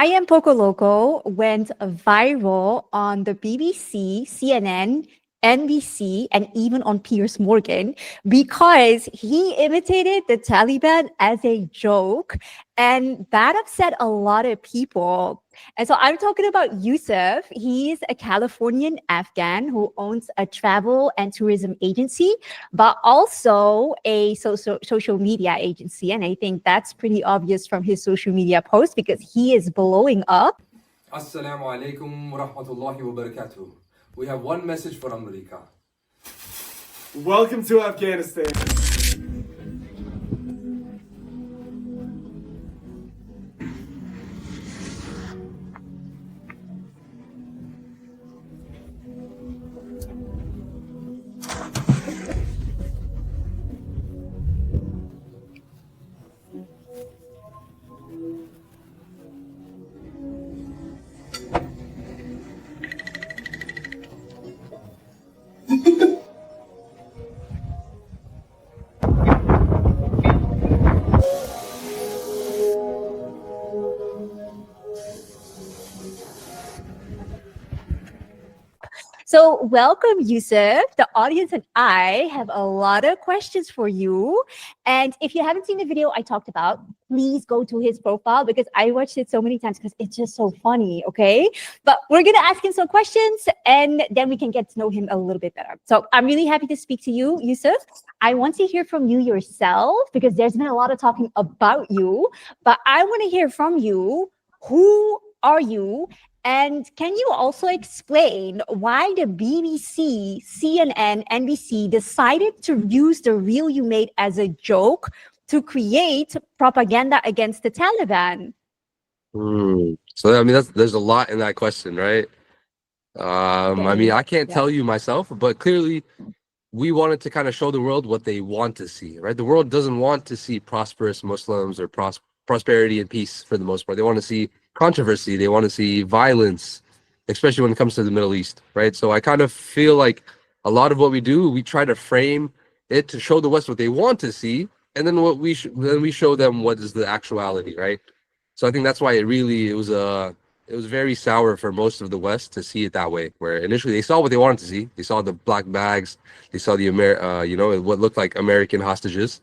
I Am Poco Loco went viral on the BBC, CNN, NBC, and even on Piers Morgan because he imitated the Taliban as a joke. And that upset a lot of people. And so I'm talking about Yosaf. He's a Californian Afghan who owns a travel and tourism agency, but also a social media agency. And I think that's pretty obvious from his social media posts because he is blowing up. Assalamu alaikum wa rahmatullahi wa barakatuh. We have one message for America. Welcome to Afghanistan. So welcome, Yosaf. The audience and I have a lot of questions for you. And if you haven't seen the video I talked about, please go to his profile because I watched it so many times because it's just so funny, okay? But we're going to ask him some questions and then we can get to know him a little bit better. So I'm really happy to speak to you, Yosaf. I want to hear from you yourself because there's been a lot of talking about you, but I want to hear from you. Who are you? And can you also explain why the BBC, CNN, NBC decided to use the reel you made as a joke to create propaganda against the Taliban? So, I mean, there's a lot in that question, right? I mean, I can't tell you myself, but clearly we wanted to kind of show the world what they want to see, right? The world doesn't want to see prosperous Muslims or prosperity and peace for the most part. They want to see controversy. They want to see violence, especially when it comes to the Middle East, right? So I kind of feel like a lot of what we do, we try to frame it to show the West what they want to see, and then we show them what is the actuality, right? So I think that's why it was very sour for most of the West to see it that way, where initially they saw what they wanted to see. They saw the black bags, they saw the what looked like American hostages.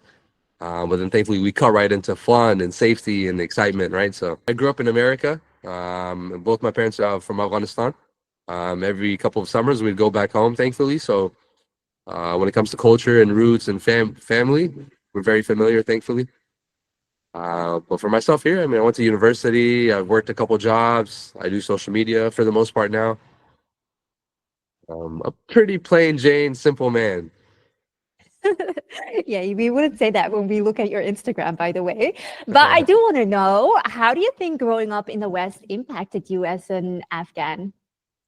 But then thankfully we cut right into fun and safety and excitement, right? So I grew up in America. Both my parents are from Afghanistan. Every couple of summers we'd go back home, thankfully. So when it comes to culture and roots and family, we're very familiar, thankfully. But for myself here, I mean, I went to university. I've worked a couple jobs. I do social media for the most part now. A pretty plain Jane, simple man. Yeah, we wouldn't say that when we look at your Instagram, by the way. But I do want to know, how do you think growing up in the West impacted you as an Afghan?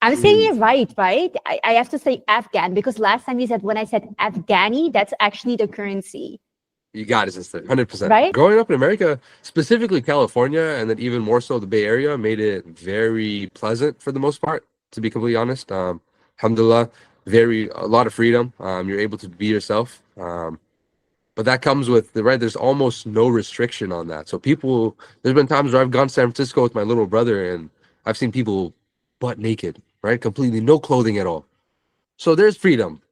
I'm saying it right? I have to say Afghan because last time you said when I said Afghani, that's actually the currency. You got it, sister. 100%. Right? Growing up in America, specifically California, and then even more so the Bay Area, made it very pleasant for the most part, to be completely honest. Alhamdulillah, a lot of freedom. You're able to be yourself. But that comes with there's almost no restriction on that. So there's been times where I've gone to San Francisco with my little brother and I've seen people butt naked, right? Completely no clothing at all. So there's freedom,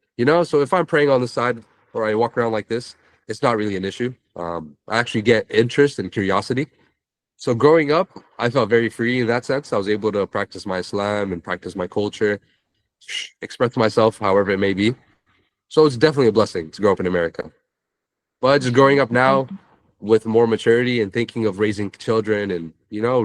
So if I'm praying on the side or I walk around like this, it's not really an issue. I actually get interest and curiosity. So growing up, I felt very free in that sense. I was able to practice my Islam and practice my culture, express myself however it may be. So it's definitely a blessing to grow up in America. But just growing up now with more maturity and thinking of raising children and,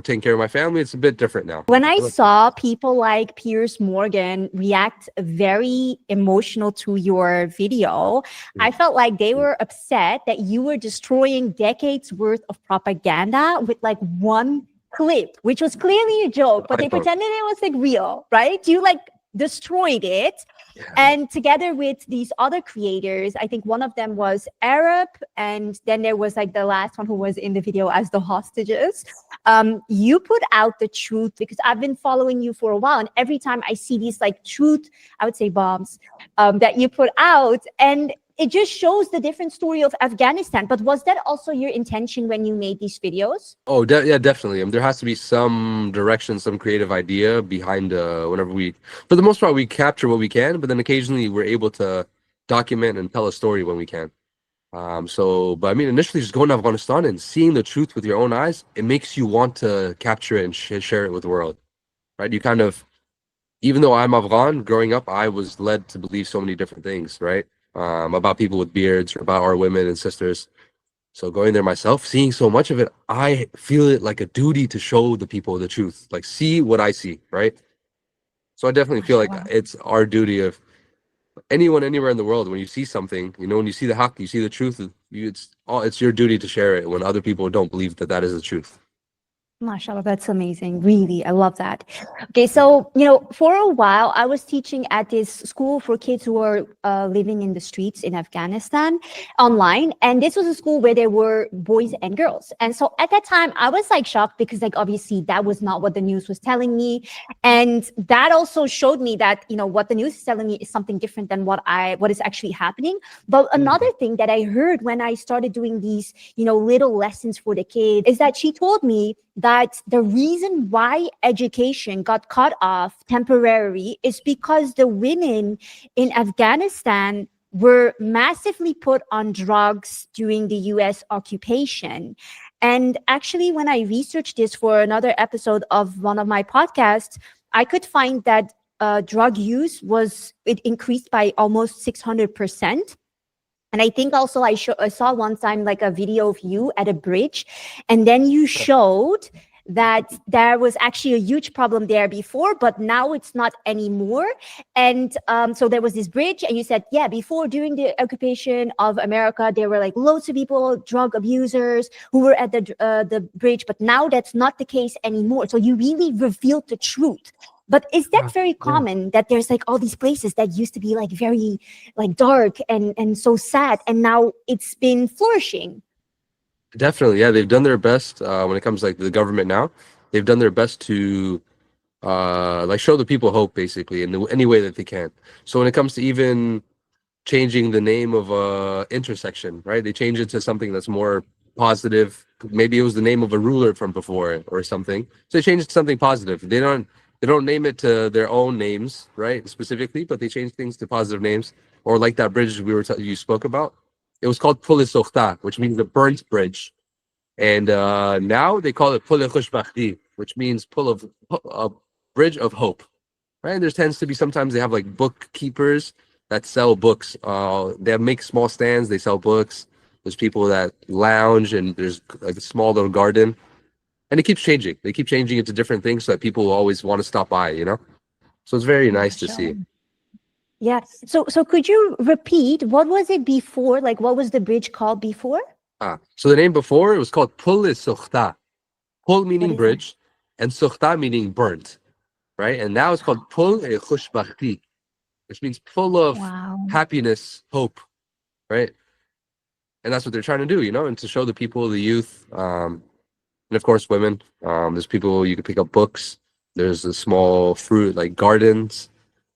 taking care of my family, it's a bit different now. When I saw people like Piers Morgan react very emotional to your video, I felt like they were upset that you were destroying decades worth of propaganda with like one clip, which was clearly a joke, but they pretended it was like real, right? You like destroyed it. Yeah. And together with these other creators, I think one of them was Arab, and then there was like the last one who was in the video as the hostages. You put out the truth because I've been following you for a while, and every time I see these like truth, I would say bombs, that you put out, and it just shows the different story of Afghanistan. But was that also your intention when you made these videos? Oh, yeah, definitely. There has to be some direction, some creative idea behind whenever we, for the most part, we capture what we can, but then occasionally we're able to document and tell a story when we can. But I mean, initially just going to Afghanistan and seeing the truth with your own eyes, it makes you want to capture it and share it with the world, right? You kind of, even though I'm Afghan, growing up, I was led to believe so many different things, right? About people with beards, or about our women and sisters. So going there myself, seeing so much of it, I feel it like a duty to show the people the truth, like see what I see, right? So I definitely feel like Mashallah. it's our duty of anyone anywhere in the world. When you see something, when you see the haqq, you see the truth, it's your duty to share it when other people don't believe that that is the truth. Mashallah, that's amazing. Really, I love that. Okay, so, for a while, I was teaching at this school for kids who are living in the streets in Afghanistan online. And this was a school where there were boys and girls. And so at that time, I was like shocked because obviously that was not what the news was telling me. And that also showed me that, what the news is telling me is something different than what is actually happening. But another thing that I heard when I started doing these, little lessons for the kids is that she told me that the reason why education got cut off temporarily is because the women in Afghanistan were massively put on drugs during the US occupation. And actually, when I researched this for another episode of one of my podcasts, I could find that drug use it increased by almost 600%. And I think also I saw one time like a video of you at a bridge, and then you showed that there was actually a huge problem there before, but now it's not anymore. And so there was this bridge, and you said, yeah, before, during the occupation of America, there were like loads of people, drug abusers, who were at the bridge, but now that's not the case anymore. So you really revealed the truth. But is that very common that there's like all these places that used to be like very like dark and so sad, and now it's been flourishing? Definitely, yeah. They've done their best when it comes like the government now. They've done their best to like show the people hope, basically, in any way that they can. So when it comes to even changing the name of a intersection, right? They change it to something that's more positive. Maybe it was the name of a ruler from before or something. So they change it to something positive. They don't name it to their own names, right? Specifically, but they change things to positive names. Or like that bridge you spoke about. It was called Pul Sokhta, which means the burnt bridge. And now they call it Pul Khushbakhti, which means a bridge of hope. Right? There tends to be sometimes they have like bookkeepers that sell books. They make small stands, they sell books. There's people that lounge, and there's like a small little garden. And it keeps changing. They keep changing it to different things so that people will always want to stop by, So it's very nice to see. Yeah. So could you repeat, what was it before? Like, what was the bridge called before? So the name before, it was called Pul Sokhta. Pul meaning bridge, and Sokhta meaning burnt, right? And now it's called Pul Khushbakhti, which means full of happiness, hope, right? And that's what they're trying to do, and to show the people, the youth, and of course women. There's people, you can pick up books. There's a small fruit like gardens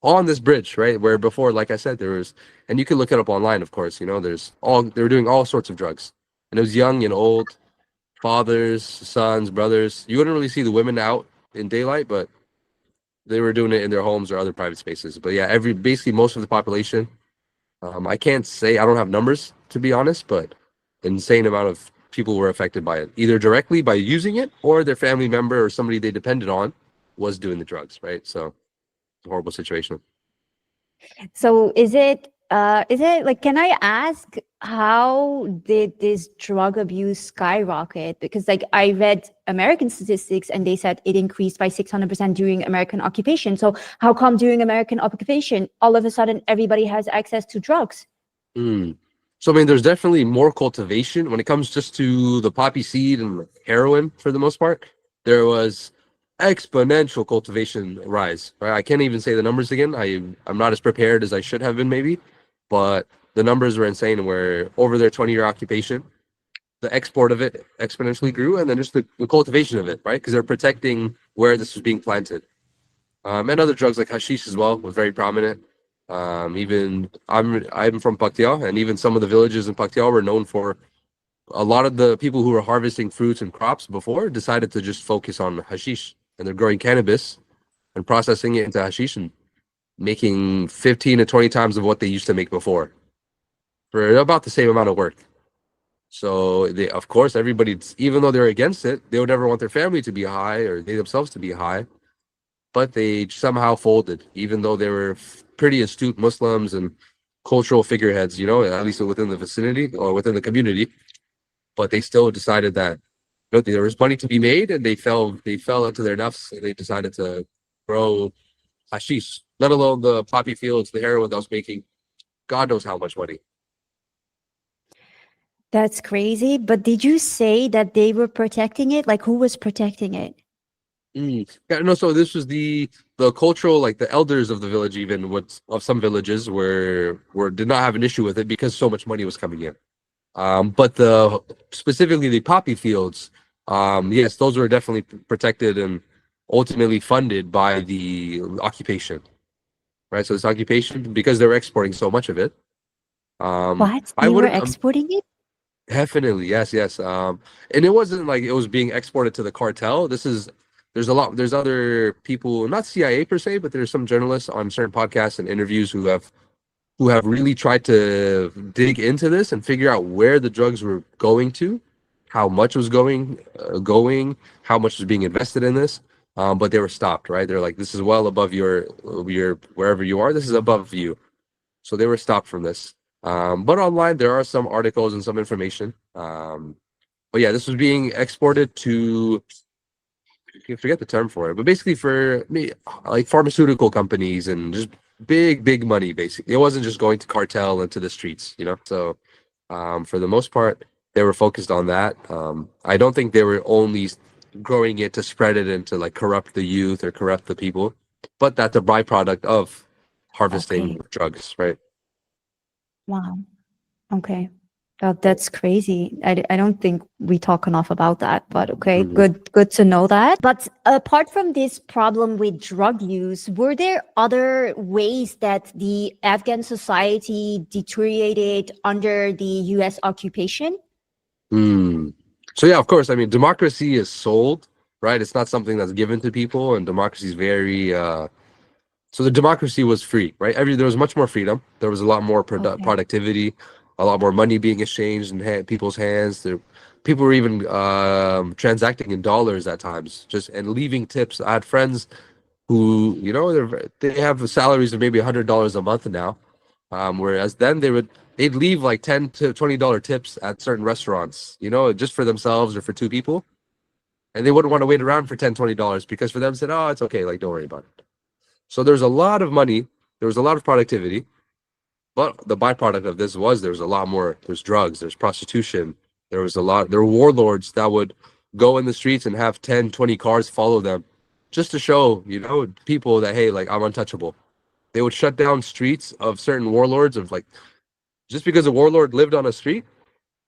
on this bridge, right? Where before, like I said, there was, and you can look it up online, of course. They were doing all sorts of drugs, and it was young and old, fathers, sons, brothers. You wouldn't really see the women out in daylight, but they were doing it in their homes or other private spaces. But yeah, basically most of the population. I can't say, I don't have numbers to be honest, but insane amount of people were affected by it, either directly by using it, or their family member or somebody they depended on was doing the drugs, right? So it's a horrible situation. So is it like, can I ask, how did this drug abuse skyrocket? Because like I read American statistics and they said it increased by 600% during American occupation. So how come during American occupation, all of a sudden everybody has access to drugs? So I mean, there's definitely more cultivation when it comes just to the poppy seed and heroin for the most part. There was exponential cultivation rise, right? I can't even say the numbers again. I'm not as prepared as I should have been, maybe, but the numbers were insane. Where over their 20-year occupation, the export of it exponentially grew, and then just the cultivation of it, right? Because they're protecting where this was being planted. And other drugs like hashish as well was very prominent. Even I'm from Paktia, and even some of the villages in Paktia were known for a lot of the people who were harvesting fruits and crops before decided to just focus on hashish, and they're growing cannabis and processing it into hashish and making 15 to 20 times of what they used to make before for about the same amount of work. So they, of course, everybody, even though they're against it, they would never want their family to be high or they themselves to be high. But they somehow folded, even though they were pretty astute Muslims and cultural figureheads, you know, at least within the vicinity or within the community. But they still decided that, you know, there was money to be made, and they fell into their nafs, and they decided to grow hashish, let alone the poppy fields, the heroin that was making God knows how much money. That's crazy. But did you say that they were protecting it? Like, who was protecting it? Yeah, no, so this was the cultural, like the elders of the village, even what of some villages were did not have an issue with it because so much money was coming in. But the specifically the poppy fields, yes, those were definitely protected and ultimately funded by the occupation, right? So this occupation, because they were exporting so much of it, What? I They were wouldn't exporting it? definitely, yes, yes. And it wasn't like it was being exported to the cartel. There's other people, not CIA per se, but there's some journalists on certain podcasts and interviews who have really tried to dig into this and figure out where the drugs were going to, how much was going, how much was being invested in this. But they were stopped, right? They're like, this is well above your wherever you are. This is above you. So they were stopped from this. But online, there are some articles and some information. But yeah, this was being exported to, I forget the term for it, but basically for me, like pharmaceutical companies and just big money. Basically, it wasn't just going to cartel and to the streets, you know. So, for the most part, they were focused on that. I don't think they were only growing it to spread it and to like corrupt the youth or corrupt the people, but that's a byproduct of harvesting Okay. drugs, right? Wow. Okay. That's crazy. I don't think we talk enough about that, but okay, Mhm. good to know that. But apart from this problem with drug use, were there other ways that the Afghan society deteriorated under the US occupation? Mm. So yeah, of course. I mean, democracy is sold, right? It's not something that's given to people, and democracy is very. So the democracy was free, right? There was much more freedom. There was a lot more Okay. productivity, a lot more money being exchanged in people's hands. People were even transacting in dollars at times, just and leaving tips. I had friends who, you know, they have salaries of maybe $100 a month now, whereas then they'd leave like $10 to $20 tips at certain restaurants, you know, just for themselves or for two people, and they wouldn't want to wait around for $10 to $20 because for them said, oh, it's okay, like don't worry about it. So there's a lot of money, there was a lot of productivity, but the byproduct of this was there was a lot more. There's drugs, there's prostitution, there were warlords that would go in the streets and have 10, 20 cars follow them just to show, you know, people that, hey, like I'm untouchable. They would shut down streets of certain warlords of like, just because a warlord lived on a street,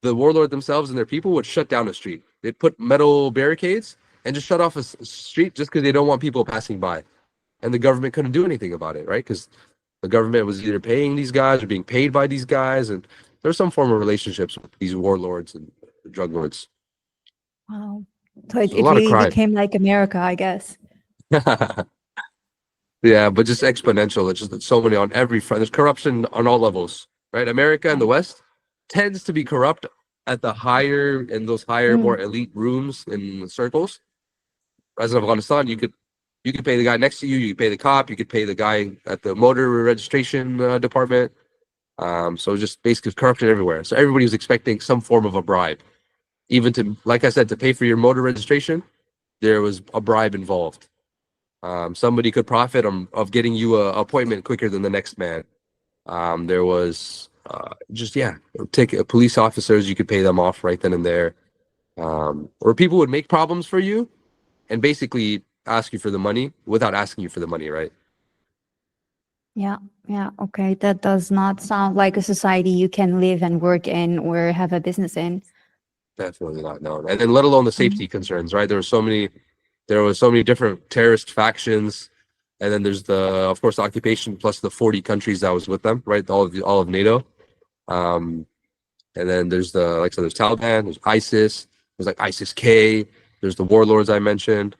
the warlord themselves and their people would shut down a street. They'd put metal barricades and just shut off a street just because they don't want people passing by. And the government couldn't do anything about it, right? Because the government was either paying these guys or being paid by these guys, and there's some form of relationships with these warlords and drug lords. Wow. So There's a it lot of really crime. became like America, I guess. Yeah, but just exponential. It's just so many on every front. There's corruption on all levels, right? America and the Right. West tends to be corrupt at the higher in those higher, more Mm. elite rooms and circles. As in Afghanistan, you could pay the guy next to you, you could pay the cop, you could pay the guy at the motor registration department. So just basically corruption everywhere. So everybody was expecting some form of a bribe, even to, like I said, to pay for your motor registration. There was a bribe involved. Somebody could profit of getting you a appointment quicker than the next man. There was just yeah, take police officers. You could pay them off right then and there, or people would make problems for you and basically ask you for the money without asking you for the money, right? Yeah. Yeah. Okay. That does not sound like a society you can live and work in or have a business in. Definitely not known. And then let alone the Mhm. safety concerns, right? There were so many different terrorist factions and then there's of course, the occupation plus the 40 countries that was with them, right? All of NATO. Um, and then there's like I said, there's Taliban, there's ISIS, there's like ISIS-K, there's the warlords I mentioned.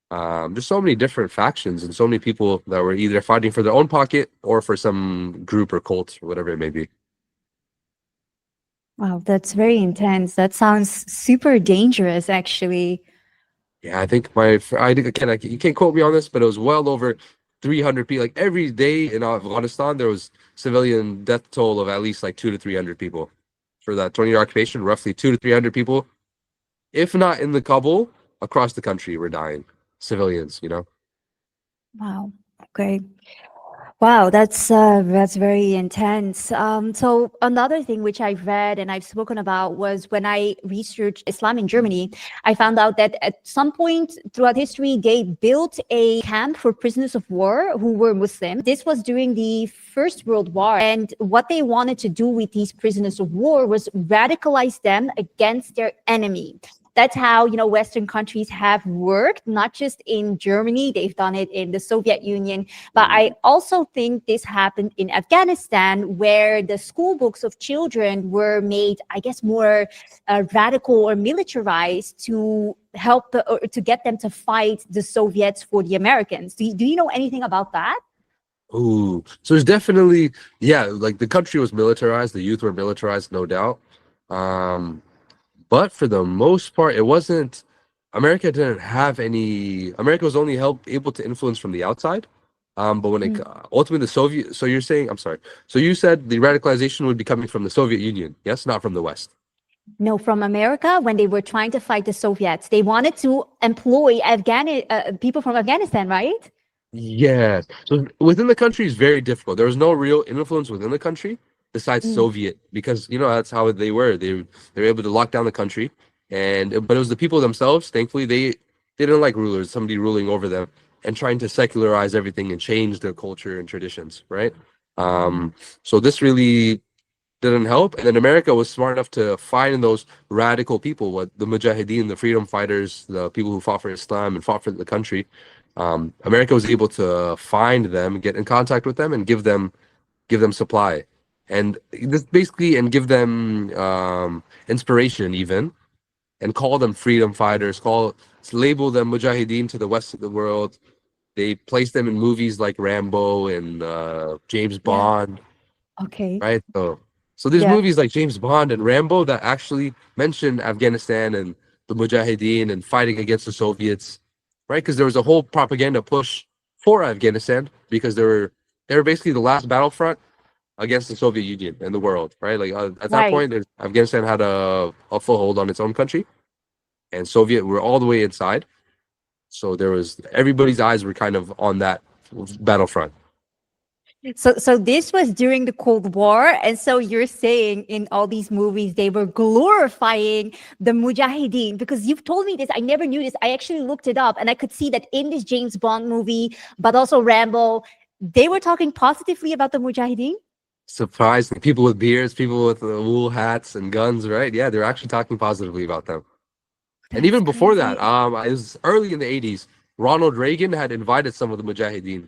There's so many different factions and so many people that were either fighting for their own pocket or for some group or cult or whatever it may be. Wow, that's very intense. That sounds super dangerous, actually. Yeah, I think you can't quote me on this, but it was well over 300 people. Like every day in Afghanistan, there was civilian death toll of at least like 200 to 300 people for that 20-year occupation. Roughly 200 to 300 people, if not in the Kabul, across the country were dying. Civilians, you know. Wow. Okay. Wow, that's very intense. So another thing which I've read and I've spoken about was when I researched Islam in Germany, I found out that at some point throughout history, they built a camp for prisoners of war who were Muslim. This was during the First World War. And what they wanted to do with these prisoners of war was radicalize them against their enemy. That's how, Western countries have worked, not just in Germany, they've done it in the Soviet Union. But I also think this happened in Afghanistan, where the school books of children were made, I guess, more radical or militarized to help to get them to fight the Soviets for the Americans. Do you know anything about that? Ooh, so there's definitely, yeah, like the country was militarized, the youth were militarized, no doubt. But for the most part, it wasn't. America didn't have any. America was only able to influence from the outside. But when it ultimately the Soviet. So you're saying, I'm sorry. So you said the radicalization would be coming from the Soviet Union, yes, not from the West. No, from America, when they were trying to fight the Soviets, they wanted to employ people from Afghanistan, right? Yes. So within the country is very difficult. There was no real influence within the country besides Soviet, because that's how they were. They were able to lock down the country, but it was the people themselves. Thankfully, they didn't like rulers, somebody ruling over them and trying to secularize everything and change their culture and traditions, right? So this really didn't help. And then America was smart enough to find those radical people, what the Mujahideen, the freedom fighters, the people who fought for Islam and fought for the country. America was able to find them, get in contact with them, and give them supply, and this basically, and give them inspiration even, and call them freedom fighters, label them Mujahideen to the West of the world. They place them in movies like Rambo and James Bond. Okay. Right. So there's movies like James Bond and Rambo that actually mention Afghanistan and the Mujahideen and fighting against the Soviets, right? Because there was a whole propaganda push for Afghanistan because they were basically the last battlefront against the Soviet Union and the world, right? Like at that point, Afghanistan had a foothold on its own country, and Soviet were all the way inside. So everybody's eyes were kind of on that battlefront. So this was during the Cold War, and so you're saying in all these movies they were glorifying the Mujahideen, because you've told me this. I never knew this. I actually looked it up, and I could see that in this James Bond movie, but also Rambo, they were talking positively about the Mujahideen. Surprising. People with beards, people with wool hats and guns, right? Yeah, they're actually talking positively about them. And even before that, it was early in the 80s, Ronald Reagan had invited some of the Mujahideen.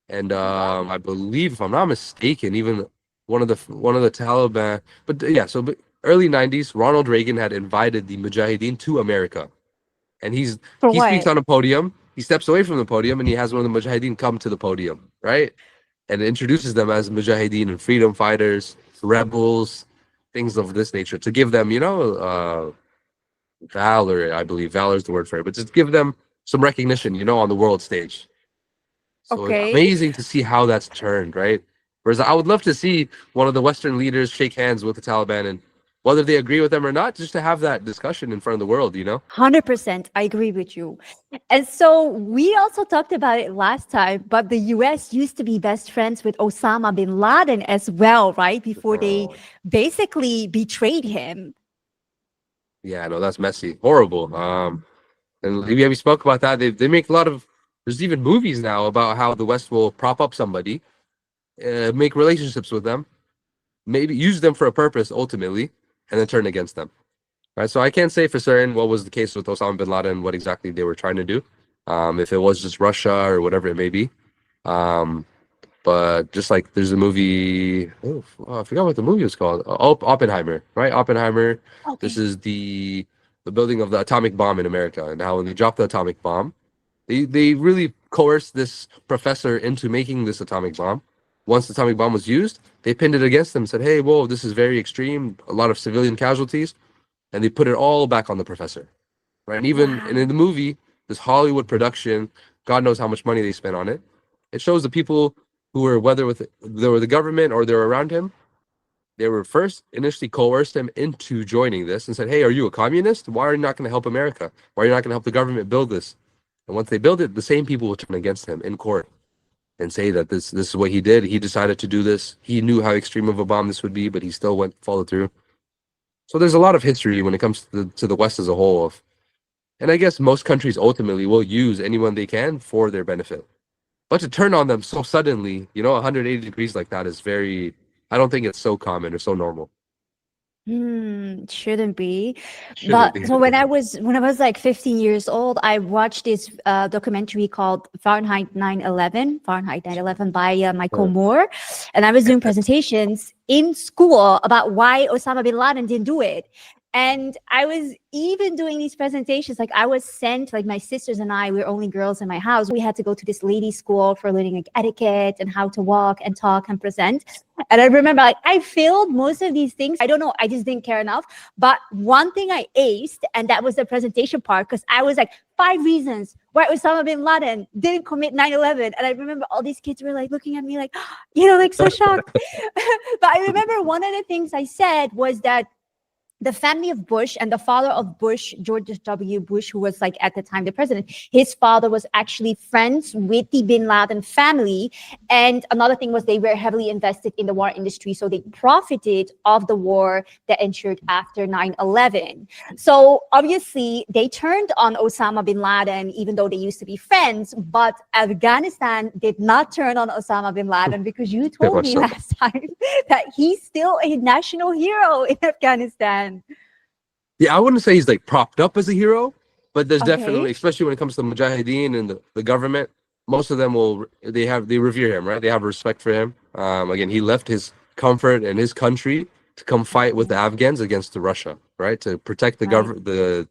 And I believe, if I'm not mistaken, even one of the Taliban. But early 90s, Ronald Reagan had invited the Mujahideen to America. And he speaks on a podium. He steps away from the podium and he has one of the Mujahideen come to the podium, right? And introduces them as Mujahideen and freedom fighters, rebels, things of this nature, to give them, valor. I believe valor is the word for it, but just give them some recognition, on the world stage. So it's amazing to see how that's turned, right? Whereas I would love to see one of the Western leaders shake hands with the Taliban, and whether they agree with them or not, just to have that discussion in front of the world, 100%. I agree with you. And so we also talked about it last time, but the US used to be best friends with Osama bin Laden as well, right? Before they basically betrayed him. Yeah, no, that's messy. Horrible. And we spoke about that. They make a lot of, there's even movies now about how the West will prop up somebody, make relationships with them, maybe use them for a purpose ultimately, and then turn against them. Right. So I can't say for certain what was the case with Osama bin Laden, what exactly they were trying to do. If it was just Russia or whatever it may be. But just like there's a movie, I forgot what the movie was called. Oppenheimer, right? Oppenheimer. Okay. This is the building of the atomic bomb in America, and how when they dropped the atomic bomb, they really coerced this professor into making this atomic bomb. Once the atomic bomb was used, they pinned it against them, said, "Hey, whoa, this is very extreme. A lot of civilian casualties," and they put it all back on the professor, right? And even Wow. and in the movie, this Hollywood production, God knows how much money they spent on it. It shows the people who were, whether they were the government or they were around him, they were first initially coerced him into joining this and said, "Hey, are you a communist? Why are you not going to help America? Why are you not going to help the government build this?" And once they build it, the same people will turn against him in court and say that this is what he did. He decided to do this. He knew how extreme of a bomb this would be, but he still followed through. So there's a lot of history when it comes to the West as a whole. And I guess most countries ultimately will use anyone they can for their benefit. But to turn on them so suddenly, 180 degrees like that is very, I don't think it's so common or so normal. Shouldn't be. Shouldn't But be. so when I was like 15 years old, I watched this documentary called Fahrenheit 9/11 by Michael Moore, and I was doing presentations in school about why Osama bin Laden didn't do it. And I was even doing these presentations, like I was sent, like my sisters and I, we were only girls in my house. We had to go to this lady school for learning like etiquette and how to walk and talk and present. And I remember like I failed most of these things. I don't know, I just didn't care enough. But one thing I aced, and that was the presentation part, because I was like 5 reasons why Osama bin Laden didn't commit 9/11. And I remember all these kids were like looking at me like, like so shocked. But I remember one of the things I said was that the family of Bush and the father of Bush, George W. Bush, who was like at the time the president, his father was actually friends with the bin Laden family. And another thing was they were heavily invested in the war industry. So they profited of the war that ensued after 9/11. So obviously they turned on Osama bin Laden, even though they used to be friends. But Afghanistan did not turn on Osama bin Laden, because you told me last time that he's still a national hero in Afghanistan. Yeah, I wouldn't say he's like propped up as a hero, but there's definitely, especially when it comes to Mujahideen and the government, most of them they revere him, right? They have respect for him. Again, he left his comfort and his country to come fight with the Afghans against Russia, right? To protect the government.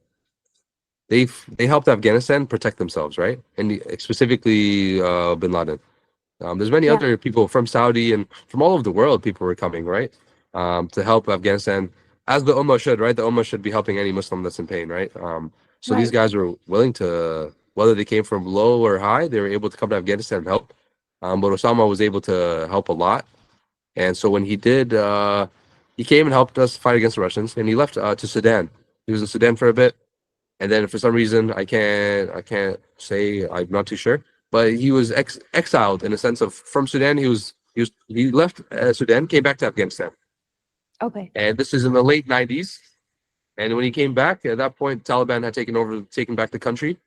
They helped Afghanistan protect themselves, right? And specifically bin Laden. There's many other people from Saudi and from all over the world. People were coming, right, to help Afghanistan, as the Ummah should, right? The Ummah should be helping any Muslim that's in pain, right? So these guys were willing to, whether they came from low or high, they were able to come to Afghanistan and help. But Osama was able to help a lot, and so when he did, he came and helped us fight against the Russians, and he left to Sudan. He was in Sudan for a bit, and then for some reason I can't say, I'm not too sure. But he was exiled in a sense of, from Sudan. He left Sudan, came back to Afghanistan. Okay. And this is in the late 90s. And when he came back, at that point, Taliban had taken back the country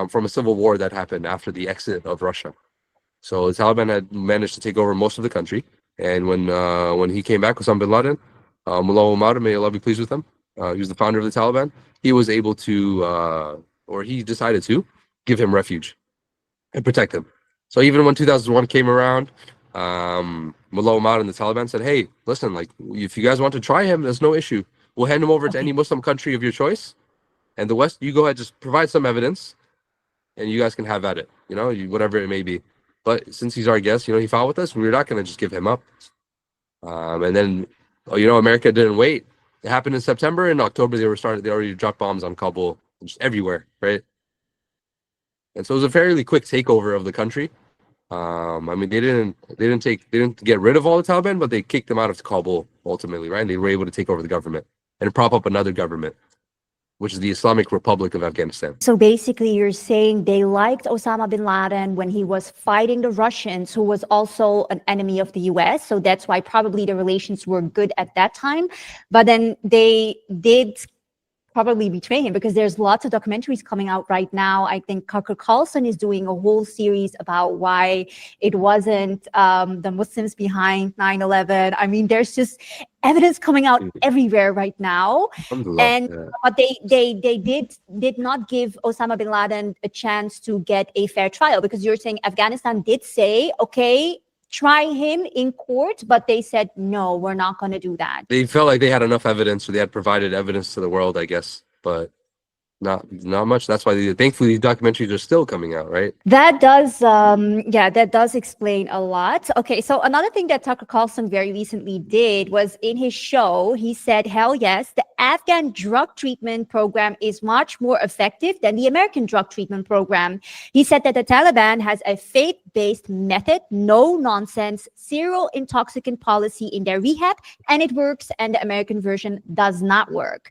from a civil war that happened after the exit of Russia. So the Taliban had managed to take over most of the country. And when he came back, Osama bin Laden, Mullah Omar, may Allah be pleased with him, he was the founder of the Taliban. He was able to, or he decided to, give him refuge and protect him. So even when 2001 came around, Mullah Omar and the Taliban said, "Hey, listen, like if you guys want to try him, there's no issue. We'll hand him over to any Muslim country of your choice, and the West, you go ahead, just provide some evidence, and you guys can have at it, whatever it may be. But since he's our guest, he fought with us, we're not going to just give him up." And then, America didn't wait. It happened in September. In October, they already dropped bombs on Kabul, just everywhere, right? And so it was a fairly quick takeover of the country. I mean, they didn't get rid of all the Taliban, but they kicked them out of Kabul ultimately, right? And they were able to take over the government and prop up another government, which is the Islamic Republic of Afghanistan. So basically, you're saying they liked Osama bin Laden when he was fighting the Russians, who was also an enemy of the US. So that's why probably the relations were good at that time. But then they did probably betray him, because there's lots of documentaries coming out right now. I think Tucker Carlson is doing a whole series about why it wasn't the Muslims behind 9/11. I mean, there's just evidence coming out everywhere right now. And but they did not give Osama bin Laden a chance to get a fair trial, because you're saying Afghanistan did say, okay, try him in court, but they said, no, we're not going to do that. They felt like they had enough evidence, or they had provided evidence to the world, I guess, but not much. That's why thankfully these documentaries are still coming out, right? That does, that does explain a lot. Okay, so another thing that Tucker Carlson very recently did was, in his show, he said, hell yes, the Afghan drug treatment program is much more effective than the American drug treatment program. He said that the Taliban has a faith-based method, no nonsense, zero intoxicant policy in their rehab, and it works, and the American version does not work.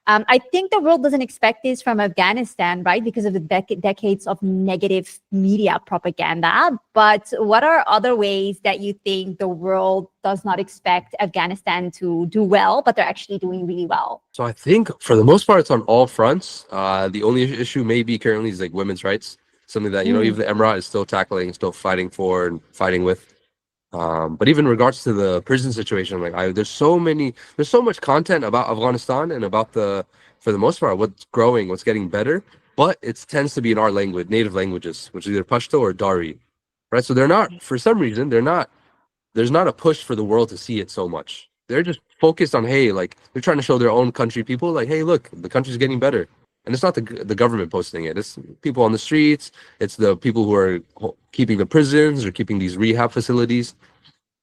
I think the world doesn't expect this from Afghanistan, right? Because of the decades of negative media propaganda. But what are other ways that you think the world does not expect Afghanistan to do well, but they're actually doing really well? So I think for the most part, it's on all fronts. The only issue maybe currently is like women's rights, something that, even the Emirate is still tackling, still fighting for and fighting with. But even in regards to the prison situation, like there's so much content about Afghanistan and about for the most part, what's growing, what's getting better, but it tends to be in our language, native languages, which is either Pashto or Dari, right? So for some reason, there's not a push for the world to see it so much. They're just focused on, hey, like they're trying to show their own country people, like, hey, look, the country's getting better. And it's not the government posting it. It's people on the streets. It's the people who are keeping the prisons or keeping these rehab facilities.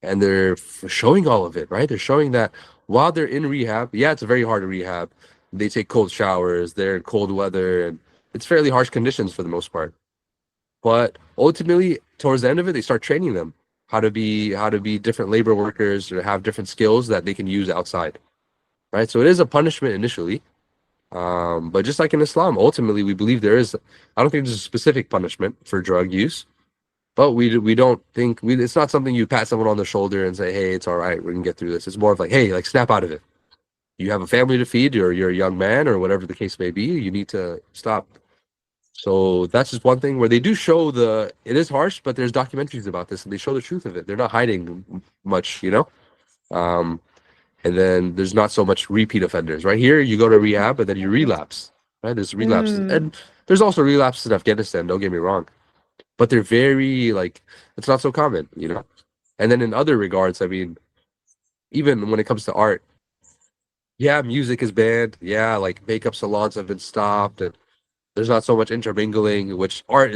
And they're showing all of it, right? They're showing that while they're in rehab, yeah, it's a very hard rehab. They take cold showers. They're in cold weather. And it's fairly harsh conditions for the most part. But ultimately, towards the end of it, they start training them how to be different labor workers or have different skills that they can use outside, right? So it is a punishment initially. But just like in Islam, ultimately, we believe I don't think there's a specific punishment for drug use, but we don't think, it's not something you pat someone on the shoulder and say, hey, it's all right, we can get through this. It's more of like, hey, like snap out of it. You have a family to feed, or you're a young man, or whatever the case may be, you need to stop. So that's just one thing where they do show it is harsh, but there's documentaries about this and they show the truth of it. They're not hiding much, and then there's not so much repeat offenders. Right here, you go to rehab and then you relapse. Right? There's relapses, and there's also relapses in Afghanistan. Don't get me wrong, but they're very it's not so common, And then in other regards, I mean, even when it comes to art, yeah, music is banned. Yeah, like makeup salons have been stopped, and there's not so much intermingling. Which art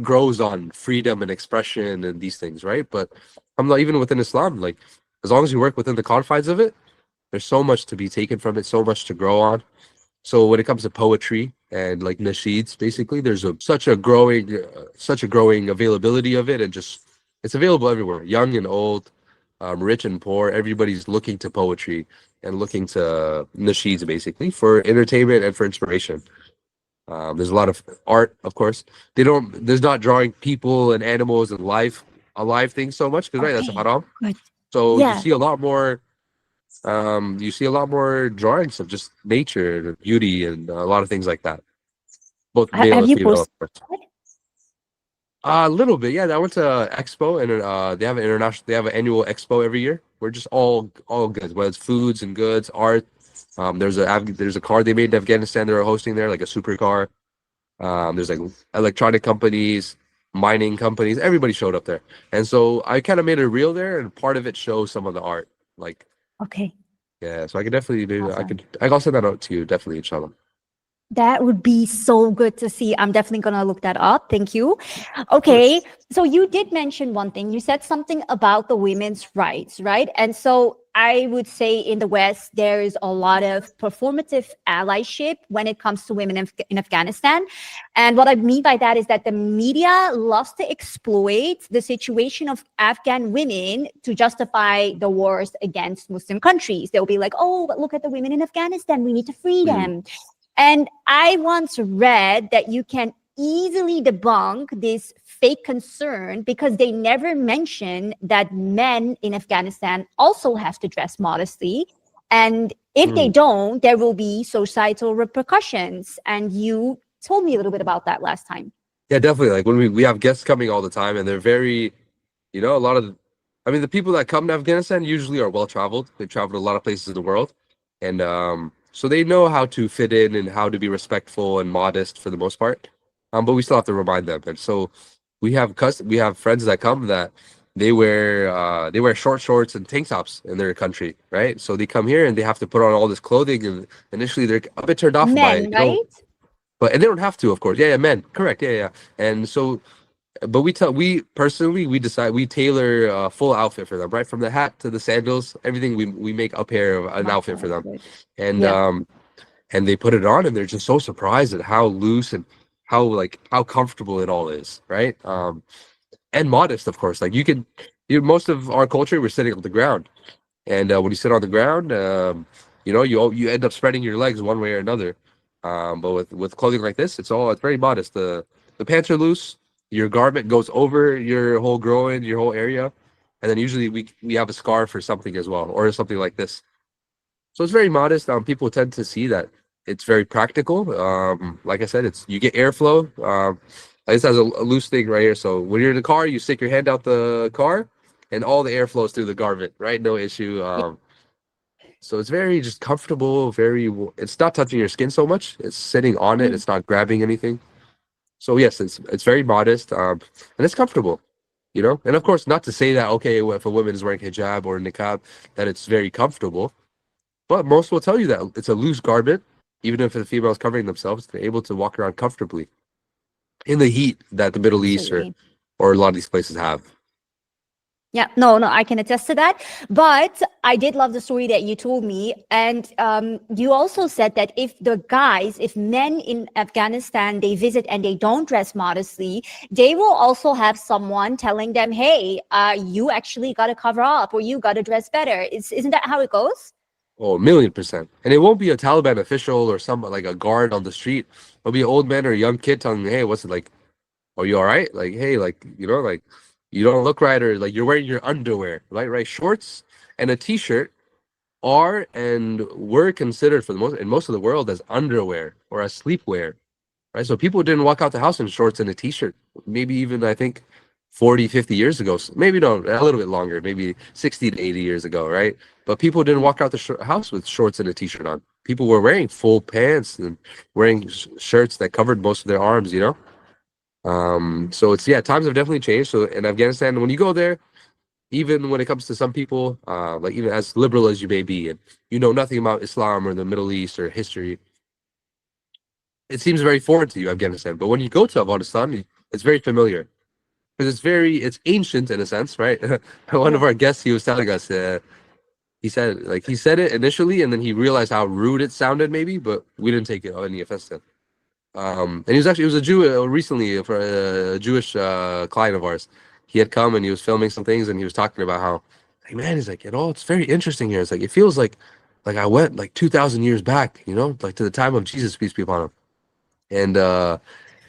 grows on freedom and expression and these things, right? But I'm not even within Islam, like, as long as you work within the confines of it, there's so much to be taken from it, so much to grow on. So when it comes to poetry and like nasheeds, basically, there's such a growing availability of it, and just it's available everywhere, young and old, rich and poor. Everybody's looking to poetry and looking to nasheeds basically for entertainment and for inspiration. There's a lot of art, of course. There's not drawing people and animals and alive things so much, because right, that's haram. Good. So you see a lot more. You see a lot more drawings of just nature and beauty and a lot of things like that. Both male Have and you female. posted? A little bit, yeah. I went to Expo, and they have an annual Expo every year. We're just all goods, whether it's foods and goods, art. There's a car they made in Afghanistan they're hosting there, like a supercar. There's like electronic companies, mining companies. Everybody showed up there, and so I kind of made a reel there, and part of it shows some of the art. Like, Okay. yeah, so I could definitely Awesome. I'll send that out to you, definitely, inshallah. That would be so good to see. I'm definitely going to look that up. Thank you. Okay. So you did mention one thing. You said something about the women's rights, right? And so I would say in the West, there is a lot of performative allyship when it comes to women in Afghanistan. And what I mean by that is that the media loves to exploit the situation of Afghan women to justify the wars against Muslim countries. They'll be like, oh, but look at the women in Afghanistan. We need to free them. And I once read that you can easily debunk this fake concern because they never mention that men in Afghanistan also have to dress modestly. And if they don't, there will be societal repercussions. And you told me a little bit about that last time. Yeah, definitely. Like when we have guests coming all the time, and they're very, a lot of, I mean, the people that come to Afghanistan usually are well traveled. They've traveled a lot of places in the world, and so they know how to fit in and how to be respectful and modest for the most part. But we still have to remind them. And so we have friends that come that they wear short shorts and tank tops in their country, right? So they come here and they have to put on all this clothing, and initially they're a bit turned off by it, Men, right? but and they don't have to, of course. Yeah, men, correct. Yeah. And so, but we personally decide, we tailor a full outfit for them, right? From the hat to the sandals, everything, we make a pair of an outfit for them. And Yeah. and they put it on and they're just so surprised at how loose and how comfortable it all is, right? And modest, of course. Like most of our culture, we're sitting on the ground, and when you sit on the ground, you end up spreading your legs one way or another. But with clothing like this, it's very modest. The pants are loose. Your garment goes over your whole groin, your whole area, and then usually we have a scarf or something as well, or something like this. So it's very modest. People tend to see that it's very practical. Like I said, you get airflow. This has a loose thing right here. So when you're in the car, you stick your hand out the car, and all the air flows through the garment, right? No issue. So it's very just comfortable. It's not touching your skin so much. It's sitting on it. It's not grabbing anything. So yes, it's very modest. And it's comfortable. And of course, not to say that if a woman is wearing hijab or niqab, that it's very comfortable. But most will tell you that it's a loose garment, even if the female is covering themselves, they're able to walk around comfortably in the heat that the Middle East or a lot of these places have. Yeah, no, I can attest to that. But I did love the story that you told me. And you also said that if men in Afghanistan, they visit and they don't dress modestly, they will also have someone telling them, hey, you actually got to cover up, or you got to dress better. Isn't that how it goes? Oh, 1,000,000%. And it won't be a Taliban official or some like a guard on the street. It'll be an old man or a young kid telling me, hey, what's it like? Are you all right? Like, hey, like, like you don't look right, or like you're wearing your underwear, right? Shorts and a t-shirt are and were considered in most of the world as underwear or as sleepwear, right? So people didn't walk out the house in shorts and a t-shirt, maybe even I think 40, 50 years ago. Maybe no, a little bit longer, maybe 60 to 80 years ago, right? But people didn't walk out the house with shorts and a t-shirt on. People were wearing full pants and wearing shirts that covered most of their arms, So times have definitely changed. So in Afghanistan, when you go there, even when it comes to some people, like even as liberal as you may be, and you know nothing about Islam or the Middle East or history, it seems very foreign to you, Afghanistan. But when you go to Afghanistan, it's very familiar because it's ancient in a sense, right? One of our guests, he was telling us, he said it initially, and then he realized how rude it sounded, maybe, but we didn't take any offense to it. And he was a Jew recently for a Jewish client of ours. He had come and he was filming some things, and he was talking about how, like, man, he's like, it's very interesting here. It's like it feels like I went like 2,000 years back, like to the time of Jesus, peace be upon him.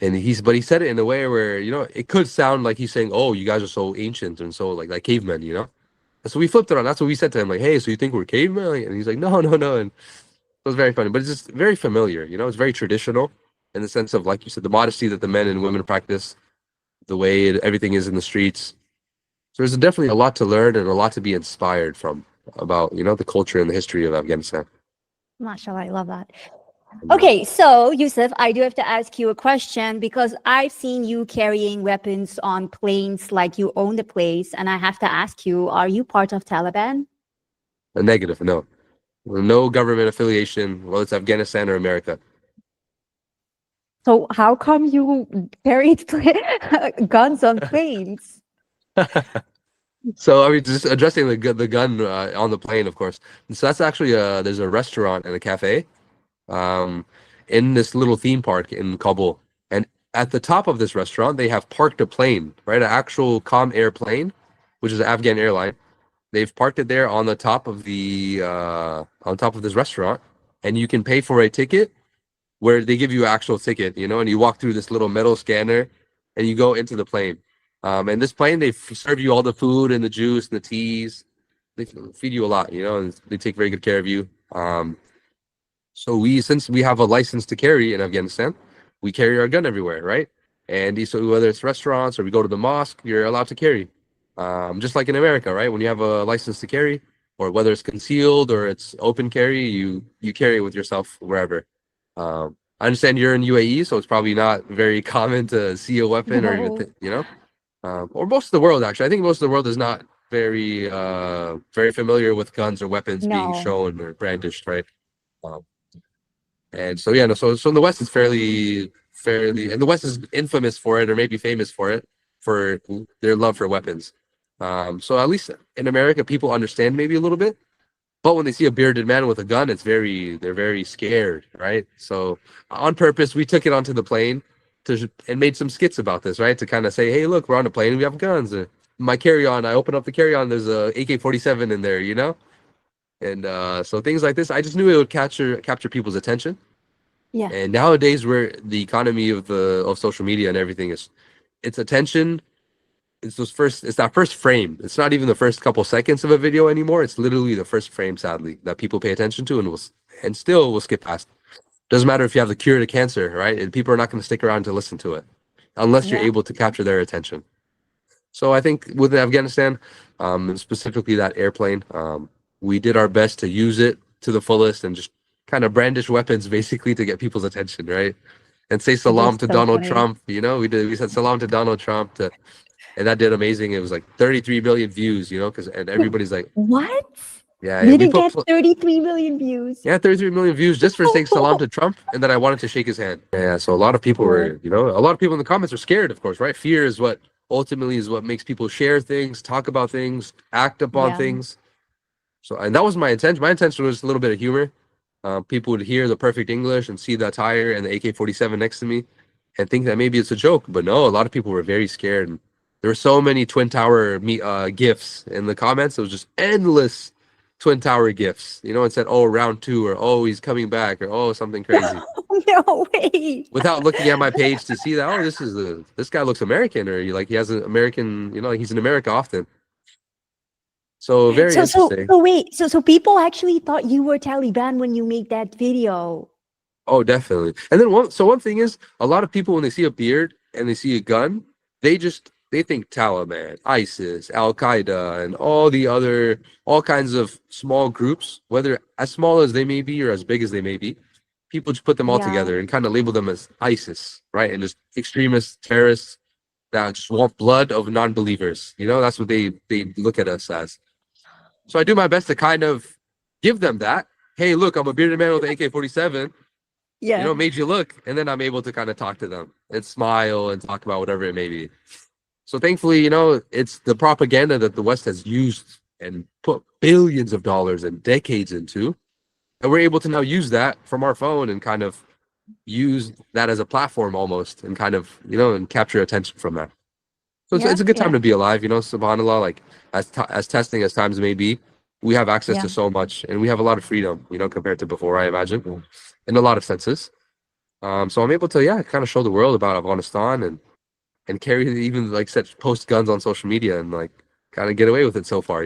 But he said it in a way where it could sound like he's saying, "Oh, you guys are so ancient and so like cavemen," And so we flipped it on. That's what we said to him, like, "Hey, so you think we're cavemen?" And he's like, "No, no, no." And it was very funny, but it's just very familiar. It's very traditional in the sense of, like you said, the modesty that the men and women practice, the way everything is in the streets. So there's definitely a lot to learn and a lot to be inspired from about the culture and the history of Afghanistan. MashaAllah, I love that. Okay, so Yosaf, I do have to ask you a question because I've seen you carrying weapons on planes like you own the place, and I have to ask you, are you part of Taliban? A negative, no. No government affiliation, whether it's Afghanistan or America. So how come you carried guns on planes? So I mean, just addressing the gun on the plane, of course. So that's actually there's a restaurant and a cafe in this little theme park in Kabul, and at the top of this restaurant they have parked a plane, right? An actual Com-Air plane, which is an Afghan airline. They've parked it there on the top of this restaurant, and you can pay for a ticket where they give you an actual ticket, and you walk through this little metal scanner and you go into the plane. And this plane, they serve you all the food and the juice and the teas. They feed you a lot, and they take very good care of you. So since we have a license to carry in Afghanistan, we carry our gun everywhere, right? And so whether it's restaurants or we go to the mosque, you're allowed to carry. Just like in America, right? When you have a license to carry, or whether it's concealed or it's open carry, you carry it with yourself wherever. I understand you're in UAE, so it's probably not very common to see a weapon or even No. or most of the world actually. I think most of the world is not very familiar with guns or weapons being No. shown or brandished, right? Um, and so yeah, no, so in the West it's fairly, and the West is infamous for it, or maybe famous for it, for their love for weapons. So at least in America, people understand maybe a little bit, but when they see a bearded man with a gun, they're very scared, right? So on purpose, we took it onto the plane and made some skits about this, right? To kind of say, hey, look, we're on a plane and we have guns. My carry-on, I open up the carry-on, there's a AK-47 in there, you know? And so things like this, I just knew it would capture people's attention. Yeah. And nowadays, where the economy of social media and everything is, it's attention. It's that first frame. It's not even the first couple seconds of a video anymore. It's literally the first frame, sadly, that people pay attention to and still will skip past. Doesn't matter if you have the cure to cancer, right? And people are not going to stick around to listen to it unless you're Yeah. able to capture their attention. So I think with Afghanistan, specifically that airplane, we did our best to use it to the fullest and just kind of brandish weapons basically to get people's attention, right? And say salam That's to so Donald funny. Trump. We said salam to Donald Trump and that did amazing. It was like 33 million views, and everybody's like, What? yeah, You we didn't put get 33 million views. yeah, 33 million views just for saying salam to Trump, and then I wanted to shake his hand. Yeah, so a lot of people were, a lot of people in the comments are scared, of course, right? Fear is what makes people share things, talk about things, act upon Yeah. things. So, and that was my intention. My intention was a little bit of humor. People would hear the perfect English and see the attire and the AK-47 next to me and think that maybe it's a joke. But no, a lot of people were very scared. And there were so many Twin Tower gifs in the comments. It was just endless Twin Tower gifs. It said, oh, round 2, or oh, he's coming back, or oh, something crazy. No way. Without looking at my page to see that, oh, this guy looks American, or he has an American, he's in America often. So very interesting. So wait, so people actually thought you were Taliban when you made that video. Oh, definitely. And then one thing is, a lot of people when they see a beard and they see a gun, they think Taliban, ISIS, Al Qaeda, and all kinds of small groups, whether as small as they may be or as big as they may be. People just put them all together and kind of label them as ISIS, right? And just extremists, terrorists that just want blood of non-believers. That's what they look at us as. So I do my best to kind of give them that. Hey, look, I'm a bearded man with an AK-47. Yeah. Made you look. And then I'm able to kind of talk to them and smile and talk about whatever it may be. So thankfully, it's the propaganda that the West has used and put billions of dollars and decades into. And we're able to now use that from our phone and kind of use that as a platform almost and kind of, and capture attention from that. So it's a good time to be alive, subhanAllah, like as testing as times may be, we have access to so much and we have a lot of freedom, compared to before, I imagine, in a lot of senses. So I'm able to, kind of show the world about Afghanistan and carry even post guns on social media and like kind of get away with it so far,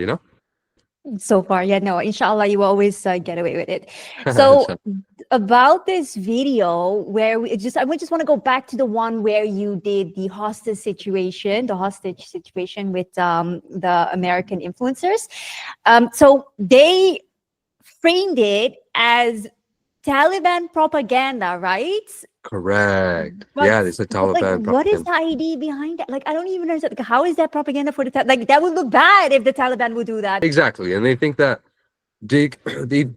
So far, no, inshallah, you always get away with it. So about this video where I just want to go back to the one where you did the hostage situation with the American influencers. So they framed it as Taliban propaganda, right? Correct. But, yeah, they said Taliban. what is the idea behind that? Like, I don't even understand. Like, how is that propaganda for the Taliban? That would look bad if the Taliban would do that. Exactly, and they think that they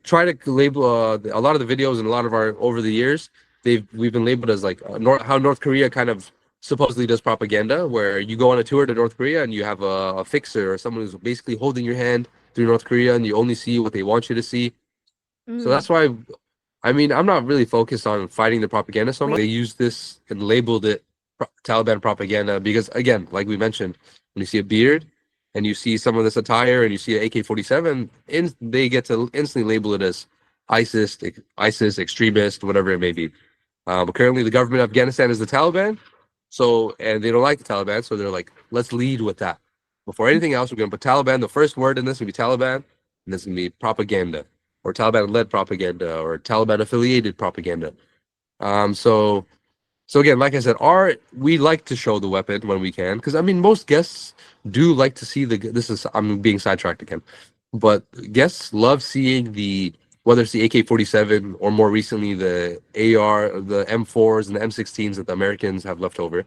try to label a lot of the videos and a lot of our over the years. We've been labeled as like how North Korea kind of supposedly does propaganda, where you go on a tour to North Korea and you have a fixer or someone who's basically holding your hand through North Korea, and you only see what they want you to see. So that's why. I mean, I'm not really focused on fighting the propaganda so much. They used this and labeled it Taliban propaganda because, again, like we mentioned, when you see a beard and you see some of this attire and you see an AK-47, they get to instantly label it as ISIS, extremist, whatever it may be. But currently, the government of Afghanistan is the Taliban, and they don't like the Taliban, so they're like, let's lead with that. Before anything else, we're going to put Taliban. The first word in this will be Taliban, and this is going to be propaganda. or Taliban-led propaganda or Taliban-affiliated propaganda. So again, like I said, we like to show the weapon when we can, because I mean most guests do like to see I'm being sidetracked again, but guests love seeing whether it's the AK-47 or more recently the AR, the M4s and the M16s that the Americans have left over,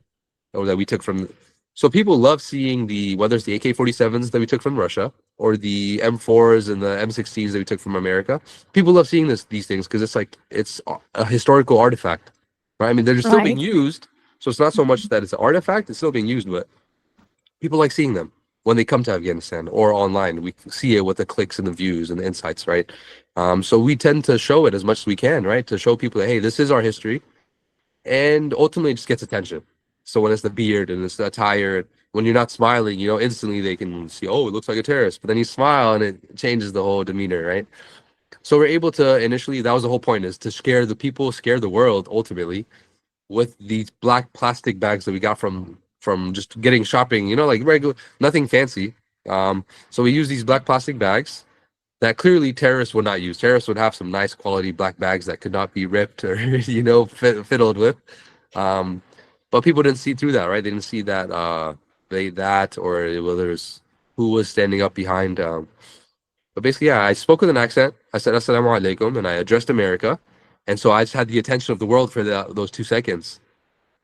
or that we took from. So people love seeing whether it's the AK-47s that we took from Russia or the M4s and the M16s that we took from America. People love seeing these things because it's a historical artifact, right? I mean, they're still being Right. used, so it's not so much that it's an artifact; it's still being used, but people like seeing them when they come to Afghanistan or online. We see it with the clicks and the views and the insights, right? So we tend to show it as much as we can, right? To show people that, hey, this is our history, and ultimately it just gets attention. So when it's the beard and it's the attire, when you're not smiling, instantly they can see, oh, it looks like a terrorist. But then you smile and it changes the whole demeanor, right? So we're able to initially, that was the whole point, is to scare the people, scare the world ultimately with these black plastic bags that we got from just getting shopping, like regular, nothing fancy. So we use these black plastic bags that clearly terrorists would not use. Terrorists would have some nice quality black bags that could not be ripped or fiddled with. But people didn't see through that, right? They didn't see that or whether it's who was standing up behind. But basically, yeah, I spoke with an accent. I said "Assalamu alaikum" and I addressed America, and so I just had the attention of the world for those 2 seconds.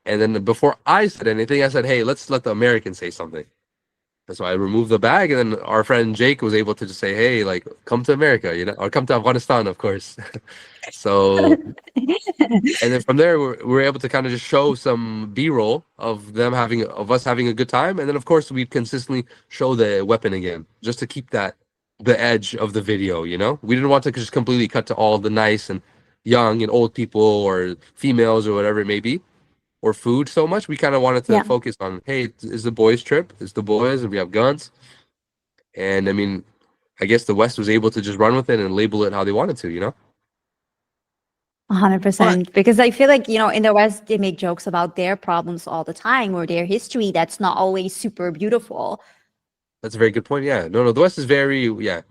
And then before I said anything, I said, "Hey, let's let the Americans say something." And so I removed the bag, and then our friend Jake was able to just say, "Hey, like, come to America, or come to Afghanistan, of course." So, and then from there, we're able to kind of just show some B-roll of us having a good time, and then of course we consistently show the weapon again, just to keep the edge of the video. We didn't want to just completely cut to all the nice and young and old people or females or whatever it may be, or food so much. We kind of wanted to Yeah. focus on, hey, it's the boys' trip. It's the boys, and we have guns. And I mean, I guess the West was able to just run with it and label it how they wanted to. 100%. Because I feel like, in the West, they make jokes about their problems all the time or their history that's not always super beautiful. That's a very good point. Yeah. No, the West is very, yeah.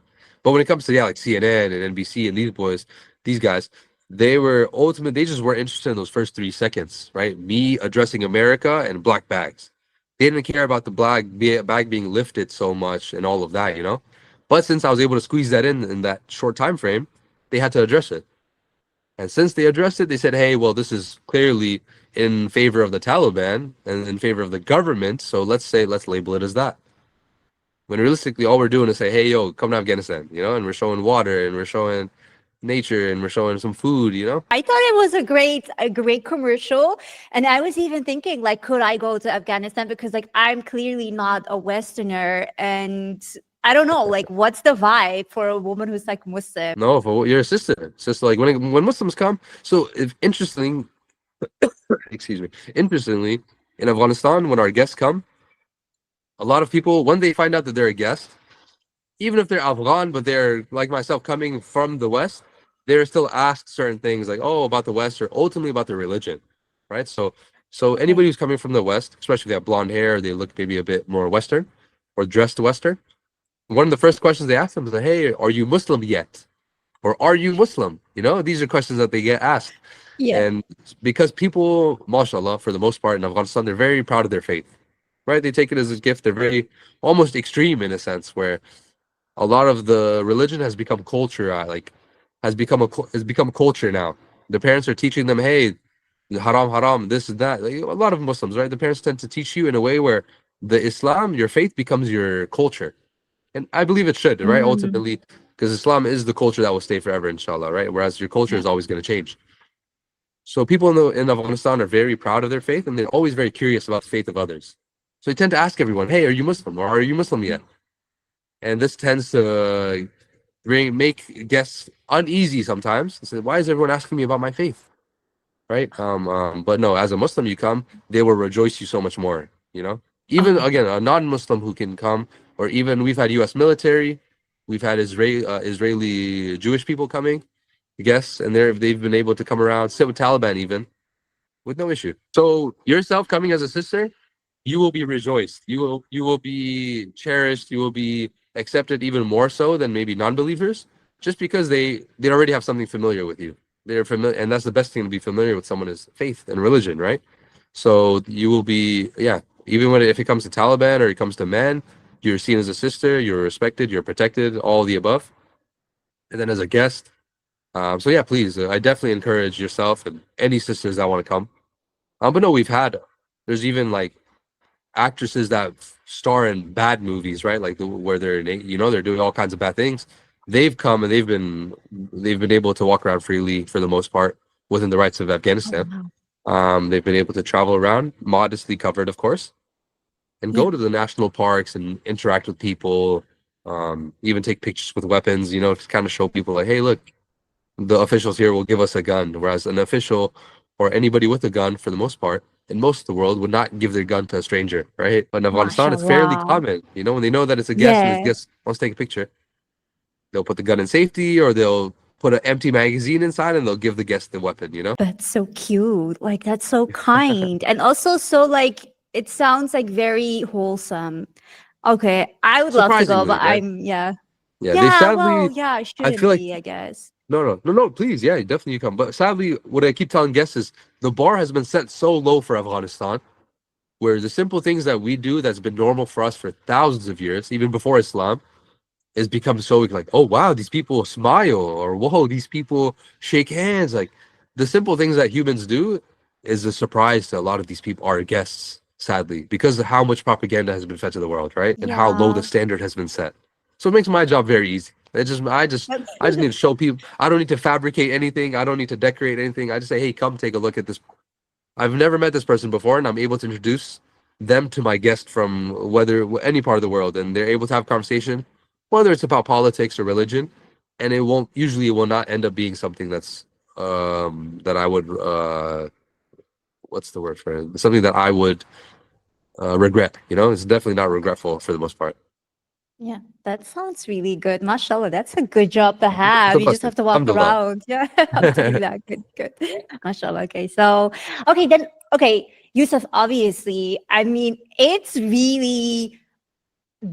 But when it comes to, yeah, like CNN and NBC and these guys, they just weren't interested in those first 3 seconds, right? Me addressing America and black bags. They didn't care about the bag being lifted so much and all of that. But since I was able to squeeze that in that short time frame, they had to address it. And since they addressed it, they said, hey, well, this is clearly in favor of the Taliban and in favor of the government. So let's label it as that. When realistically, all we're doing is say, hey, yo, come to Afghanistan, and we're showing water and we're showing nature and we're showing some food. I thought it was a great commercial. And I was even thinking, like, could I go to Afghanistan? Because, like, I'm clearly not a Westerner. And I don't know, like, what's the vibe for a woman who's, like, Muslim? No, for you're a sister. Sister, like when Muslims come. So interestingly, in Afghanistan, when our guests come, a lot of people, when they find out that they're a guest, even if they're Afghan, but they're like myself coming from the West, they're still asked certain things like, oh, about the West or ultimately about their religion, right? So anybody who's coming from the West, especially if they have blonde hair, they look maybe a bit more Western or dressed Western. One of the first questions they ask them is like, hey, are you Muslim yet? Or are you Muslim? These are questions that they get asked. Yeah. And because people, mashallah, for the most part in Afghanistan, they're very proud of their faith, right? They take it as a gift. They're very almost extreme in a sense where a lot of the religion has become culture, has become culture now. The parents are teaching them, hey, haram, this and that. Like, a lot of Muslims, right? The parents tend to teach you in a way where the Islam, your faith, becomes your culture. And I believe it should, right? Ultimately, because Islam is the culture that will stay forever, inshallah, right? Whereas your culture is always going to change. So people in Afghanistan are very proud of their faith, and they're always very curious about the faith of others. So they tend to ask everyone, hey, are you Muslim? Or are you Muslim yet? And this tends to make guests uneasy sometimes. They say, why is everyone asking me about my faith? Right? But no, as a Muslim, you come, they will rejoice you so much more, Even, again, a non-Muslim who can come, or even we've had U.S. military, we've had Israeli Jewish people coming, guests, and they've been able to come around, sit with Taliban even, with no issue. So yourself coming as a sister, you will be rejoiced. You will be cherished. You will be accepted even more so than maybe non-believers, just because they already have something familiar with you. They're familiar, and that's the best thing, to be familiar with someone, is faith and religion, right? So you will be, yeah, even when if it comes to Taliban or it comes to men, you're seen as a sister, you're respected, you're protected, all the above. And then as a guest, so yeah, please, I definitely encourage yourself and any sisters that want to come. But no, there's even like actresses that star in bad movies, right? Like where they're doing all kinds of bad things. They've come and they've been able to walk around freely for the most part within the rights of Afghanistan. wow. They've been able to travel around, modestly covered, of course, and Yeah. go to the national parks and interact with people. Even take pictures with weapons, to kind of show people like, hey, look, the officials here will give us a gun, whereas an official or anybody with a gun, for the most part, in most of the world, would not give their gun to a stranger, right? But in Afghanistan, it's fairly Mashallah. common. When they know that it's a guest and this Yeah. guest wants to take a picture, they'll put the gun in safety, or they'll put an empty magazine inside and they'll give the guest the weapon. That's so cute. Like, that's so kind. And also, so like, it sounds like very wholesome. Okay. I would love to go, Surprisingly, but right? yeah. Yeah, they Yeah. Well, sadly, yeah, it I shouldn't feel like, be, I guess. no, please, yeah, definitely you come. But sadly, what I keep telling guests is the bar has been set so low for Afghanistan, where the simple things that we do that's been normal for us for thousands of years, even before Islam, has become so like, oh wow, these people smile, or whoa, these people shake hands. Like the simple things that humans do is a surprise to a lot of these people, our guests, sadly, because of how much propaganda has been fed to the world, right? And how low the Yeah. standard has been set. So it makes my job very easy. I just need to show people. I don't need to fabricate anything. I don't need to decorate anything. I just say, hey, come take a look at this. I've never met this person before, and I'm able to introduce them to my guest from any part of the world, and they're able to have conversation, whether it's about politics or religion, and it will not end up being something that I would what's the word for it? Something that I would regret. It's definitely not regretful for the most part. Yeah, that sounds really good. Mashallah, that's a good job to have. So You just blessing. have to walk Alhamdulillah. around. Yeah, alhamdulillah. Good. Mashallah. Okay, so, okay, Yusuf, obviously, I mean, it's really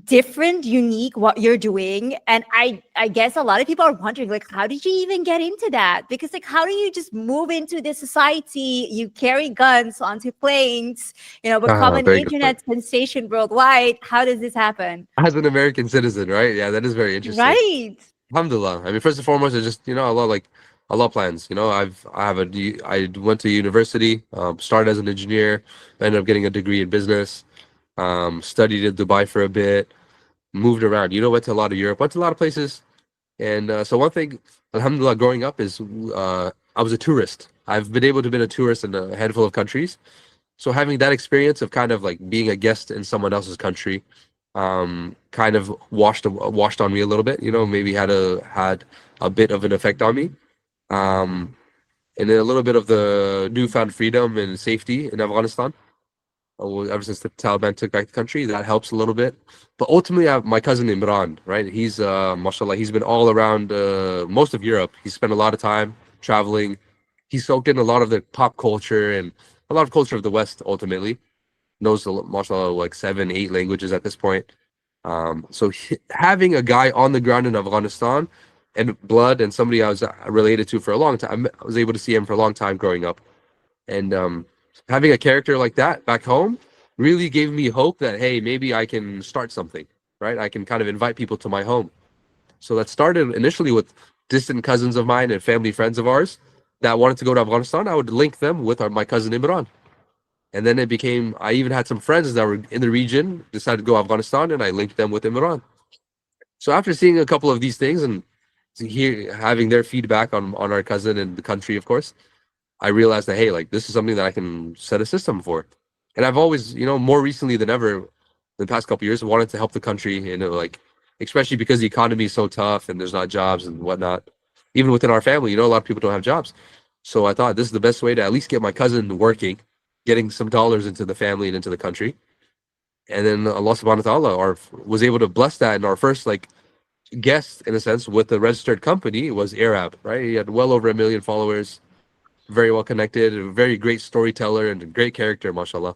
different, unique what you're doing. And I guess a lot of people are wondering, like, how did you even get into that? Because, like, how do you just move into this society? You carry guns onto planes, become an Very good point. internet sensation worldwide. How does this happen? As an American citizen, right? Yeah, that is very interesting. Right. Alhamdulillah. I mean, first and foremost, it's just Allah plans. I went to university, started as an engineer, ended up getting a degree in business, studied in Dubai for a bit, moved around. Went to a lot of Europe, went to a lot of places, and so one thing, Alhamdulillah, growing up is I was a tourist. I've been able to be a tourist in a handful of countries, so having that experience of kind of like being a guest in someone else's country, kind of washed on me a little bit. Maybe had a bit of an effect on me. And then a little bit of the newfound freedom and safety in Afghanistan. Ever since the Taliban took back the country, that helps a little bit. But ultimately, I have my cousin Imran, right? He's, mashallah, he's been all around most of Europe. He spent a lot of time traveling. He soaked in a lot of the pop culture and a lot of culture of the West, ultimately. Knows, mashallah, like 7, 8 languages at this point. So having a guy on the ground in Afghanistan and blood, and somebody I was related to for a long time, I was able to see him for a long time growing up. And having a character like that back home really gave me hope that, hey, maybe I can start something, right? I can kind of invite people to my home. So that started initially with distant cousins of mine and family friends of ours that wanted to go to Afghanistan. I would link them with my cousin Imran. And then I even had some friends that were in the region, decided to go to Afghanistan, and I linked them with Imran. So after seeing a couple of these things and having their feedback on our cousin and the country, of course, I realized that, hey, like, this is something that I can set a system for. And I've always, more recently than ever, in the past couple of years, wanted to help the country, like, especially because the economy is so tough and there's not jobs and whatnot. Even within our family, a lot of people don't have jobs. So I thought this is the best way to at least get my cousin working, getting some dollars into the family and into the country. And then Allah subhanahu wa ta'ala was able to bless that. And our first, like, guest, in a sense, with the registered company was Arab, right? He had well over 1 million followers, very well connected, a very great storyteller and a great character, mashallah.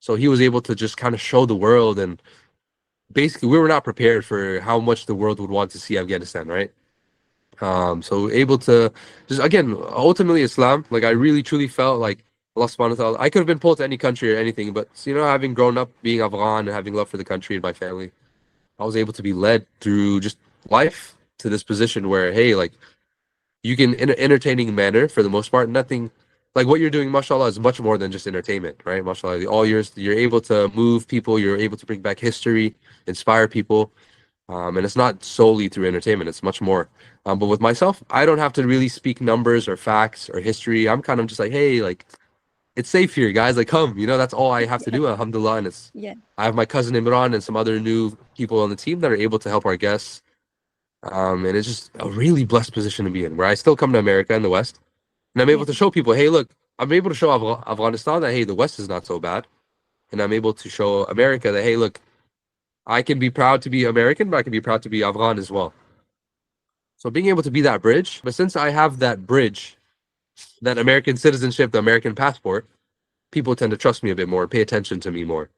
So he was able to just kind of show the world, and basically we were not prepared for how much the world would want to see Afghanistan, right? So able to just, again, ultimately Islam, like I really truly felt like Allah subhanahu wa ta'ala, I could have been pulled to any country or anything, but having grown up being Afghan and having love for the country and my family, I was able to be led through just life to this position where, hey, like you can, in an entertaining manner for the most part, nothing like what you're doing, mashallah, is much more than just entertainment, right? Mashallah, all yours, you're able to move people, you're able to bring back history, inspire people. And it's not solely through entertainment, it's much more. But with myself, I don't have to really speak numbers or facts or history. I'm kind of just like, hey, like, it's safe here, guys. Like, come, that's all I have to do, alhamdulillah. And I have my cousin Imran and some other new people on the team that are able to help our guests. And it's just a really blessed position to be in, where I still come to America in the West, and I'm able to show people, hey, look, I'm able to show Afghanistan that, hey, the West is not so bad. And I'm able to show America that, hey, look, I can be proud to be American, but I can be proud to be Afghan as well. So being able to be that bridge, but since I have that bridge, that American citizenship, the American passport, people tend to trust me a bit more, pay attention to me more.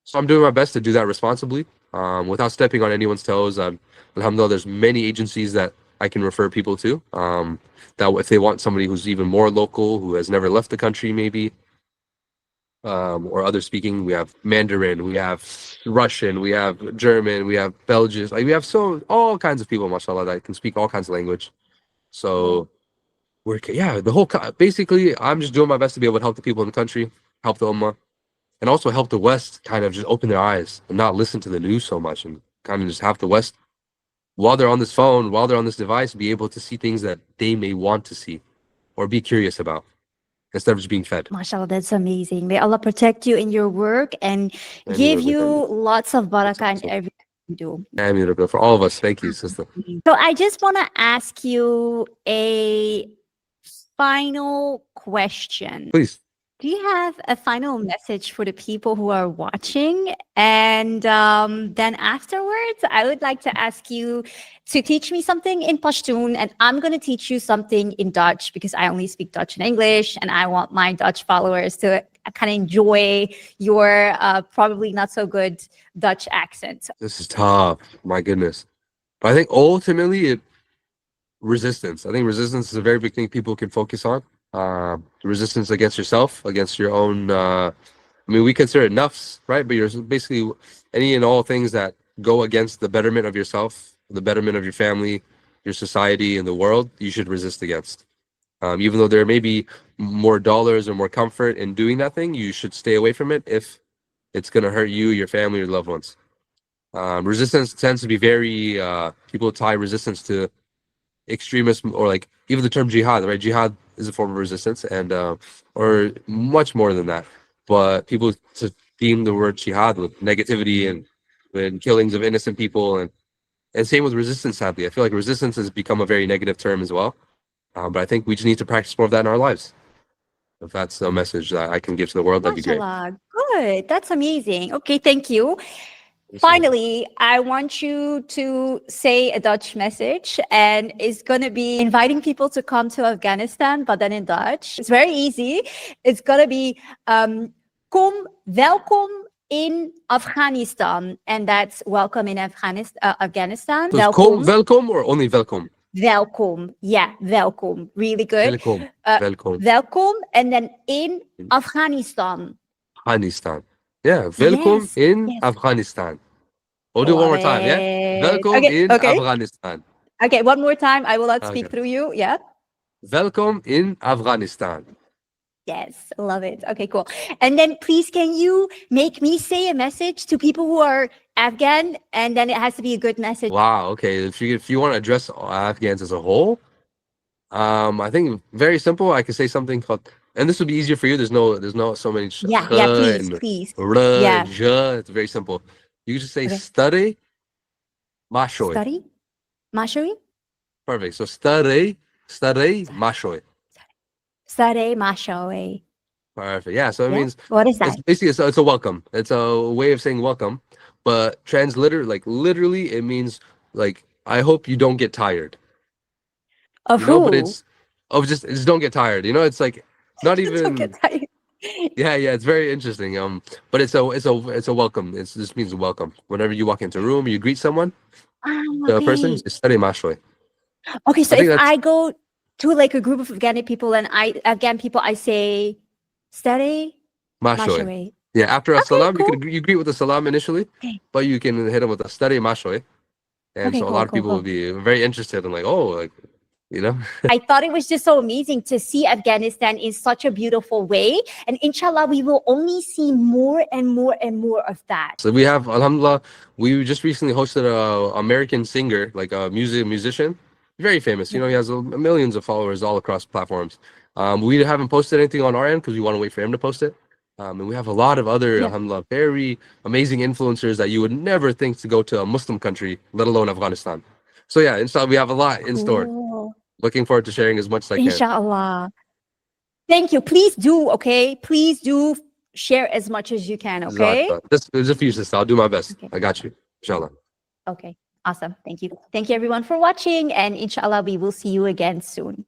So I'm doing my best to do that responsibly, without stepping on anyone's toes. Alhamdulillah, there's many agencies that I can refer people to, that if they want somebody who's even more local, who has never left the country maybe, or other speaking, we have Mandarin, we have Russian, we have German, we have Belgian, like we have all kinds of people, mashallah, that can speak all kinds of language. So basically I'm just doing my best to be able to help the people in the country, help the ummah, and also help the West kind of just open their eyes and not listen to the news so much, and kind of just have the West, while they're on this phone, while they're on this device, be able to see things that they may want to see or be curious about, instead of just being fed. MashaAllah, that's amazing. May Allah protect you in your work and give you lots of barakah in everything you do. Ameen, for all of us. Thank you, sister. So I just want to ask you a final question. Please. Do you have a final message for the people who are watching? And then afterwards, I would like to ask you to teach me something in Pashtun, and I'm going to teach you something in Dutch, because I only speak Dutch and English, and I want my Dutch followers to kind of enjoy your probably not so good Dutch accent. This is tough. My goodness. But I think ultimately resistance. I think resistance is a very big thing people can focus on. Resistance against yourself, against your own, we consider it nafs, right? But you're basically any and all things that go against the betterment of yourself, the betterment of your family, your society, and the world, you should resist against. Even though there may be more dollars or more comfort in doing that thing, you should stay away from it if it's going to hurt you, your family, your loved ones. Resistance tends to be very, people tie resistance to extremism, or like even the term jihad, right? Jihad is a form of resistance, and or much more than that. But people to deem the word jihad with negativity and killings of innocent people, and same with resistance. Sadly, I feel like resistance has become a very negative term as well. But I think we just need to practice more of that in our lives. If that's a message that I can give to the world, that'd be great. Good. That's amazing. Okay, thank you. Finally, I want you to say a Dutch message, and it's going to be inviting people to come to Afghanistan, but then in Dutch. It's very easy. It's going to be welkom in Afghanistan, and that's welcome in Afghanistan. So welkom or only welkom? Welkom. Yeah, welkom. Really good. Welkom. Welkom, and then in Afghanistan. Afghanistan. Yeah, welkom in Afghanistan. We'll do one more time, yeah? Welkom in Afghanistan. Okay, one more time. I will not speak through you. Yeah. Welkom in Afghanistan. Yes, love it. Okay, cool. And then please, can you make me say a message to people who are Afghan, and then it has to be a good message. Wow, okay. If you want to address Afghans as a whole, I think very simple. I could say something called, and this would be easier for you. There's no so many. Please. Yeah. It's very simple. You just say study, mashoy. Study, mashoy. Perfect. So study, mashoy. Study, mashoy. Perfect. Yeah. So it means, what is that? It's basically it's a welcome. It's a way of saying welcome, but literally, it means like, I hope you don't get tired. Of who? But it's just don't get tired. It's like not even. Don't get tired. Yeah, it's very interesting. But it's a welcome. It just means welcome. Whenever you walk into a room, you greet someone, the person is study mashoy. Okay, so I think if that's I go to like a group of Afghani people and I say, study, mashoy. mashoy. Yeah, after a Okay, salam, cool. you greet with a salam initially, Okay. but you can hit them with a study mashoy. And Okay, so a cool, lot of cool, people will cool. be very interested in like, oh, like, you know. I thought it was just so amazing to see Afghanistan in such a beautiful way. And inshallah, we will only see more and more and more of that. So we have, alhamdulillah, we just recently hosted a American singer, like a musician, very famous. You know, he has millions of followers all across platforms. We haven't posted anything on our end because we want to wait for him to post it. And we have a lot of other, Yeah. alhamdulillah, very amazing influencers that you would never think to go to a Muslim country, let alone Afghanistan. So yeah, inshallah, we have a lot in store. Cool. Looking forward to sharing as much as I can. Inshallah. Thank you. Please do, okay? Please do share as much as you can, okay? Just a few, sister. I'll do my best. Okay. I got you. Inshallah. Okay. Awesome. Thank you. Thank you everyone for watching, and inshallah we will see you again soon.